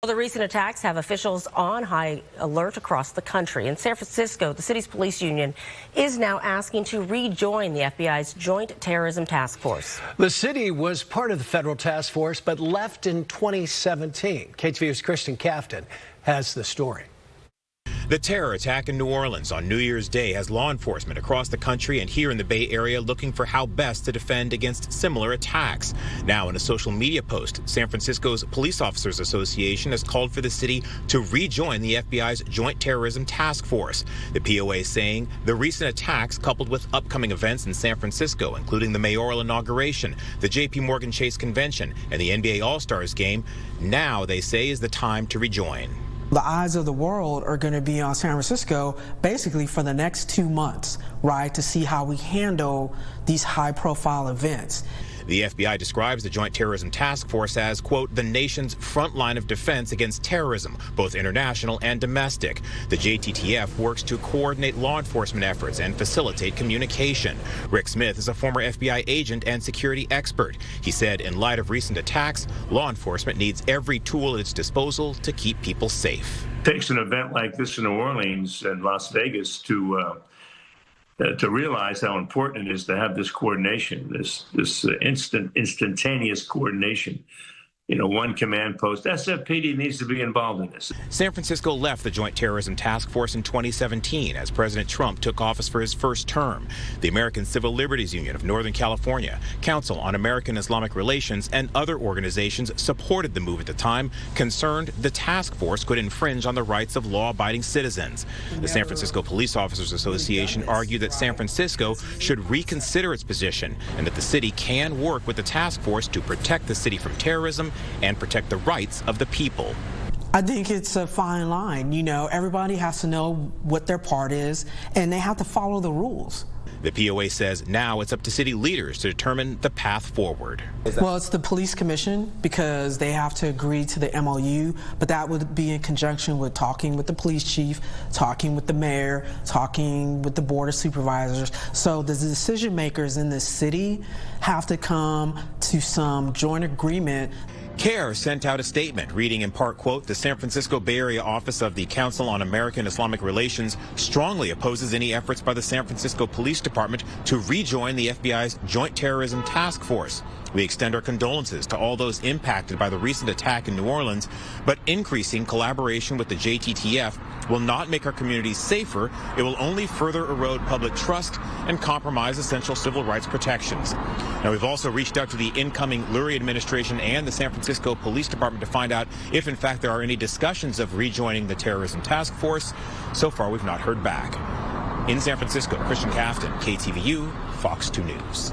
Well, the recent attacks have officials on high alert across the country. In San Francisco, the city's police union is now asking to rejoin the FBI's Joint Terrorism Task Force. The city was part of the federal task force, but left in 2017. KTVU's Kristen Cafton has the story. The terror attack in New Orleans on New Year's Day has law enforcement across the country and here in the Bay Area looking for how best to defend against similar attacks. Now, in a social media post, San Francisco's Police Officers Association has called for the city to rejoin the FBI's Joint Terrorism Task Force. The POA saying the recent attacks, coupled with upcoming events in San Francisco, including the mayoral inauguration, the JP Morgan Chase Convention, and the NBA All-Stars game, now, they say, is the time to rejoin. The eyes of the world are going to be on San Francisco basically for the next 2 months, right, to see how we handle these high-profile events. The FBI describes the Joint Terrorism Task Force as, quote, the nation's front line of defense against terrorism, both international and domestic. The JTTF works to coordinate law enforcement efforts and facilitate communication. Rick Smith is a former FBI agent and security expert. He said in light of recent attacks, law enforcement needs every tool at its disposal to keep people safe. It takes an event like this in New Orleans and Las Vegas to realize how important it is to have this coordination, this instantaneous coordination. You know, one command post. SFPD needs to be involved in this. San Francisco left the Joint Terrorism Task Force in 2017 as President Trump took office for his first term. The American Civil Liberties Union of Northern California, Council on American Islamic Relations, and other organizations supported the move at the time, concerned the task force could infringe on the rights of law-abiding citizens. The San Francisco Police Officers Association argued that San Francisco should reconsider its position and that the city can work with the task force to protect the city from terrorism and protect the rights of the people. I think it's a fine line. You know, everybody has to know what their part is, and they have to follow the rules. The POA says now it's up to city leaders to determine the path forward. Well, it's the police commission because they have to agree to the MOU, but that would be in conjunction with talking with the police chief, talking with the mayor, talking with the board of supervisors. So the decision makers in the city have to come to some joint agreement. CAIR sent out a statement reading in part, quote, the San Francisco Bay Area Office of the Council on American Islamic Relations strongly opposes any efforts by the San Francisco Police Department to rejoin the FBI's Joint Terrorism Task Force. We extend our condolences to all those impacted by the recent attack in New Orleans, but increasing collaboration with the JTTF will not make our communities safer. It will only further erode public trust and compromise essential civil rights protections. Now, we've also reached out to the incoming Lurie administration and the San Francisco Police Department to find out if, in fact, there are any discussions of rejoining the Terrorism Task Force. So far, we've not heard back. In San Francisco, Kristen Cafton, KTVU, Fox 2 News.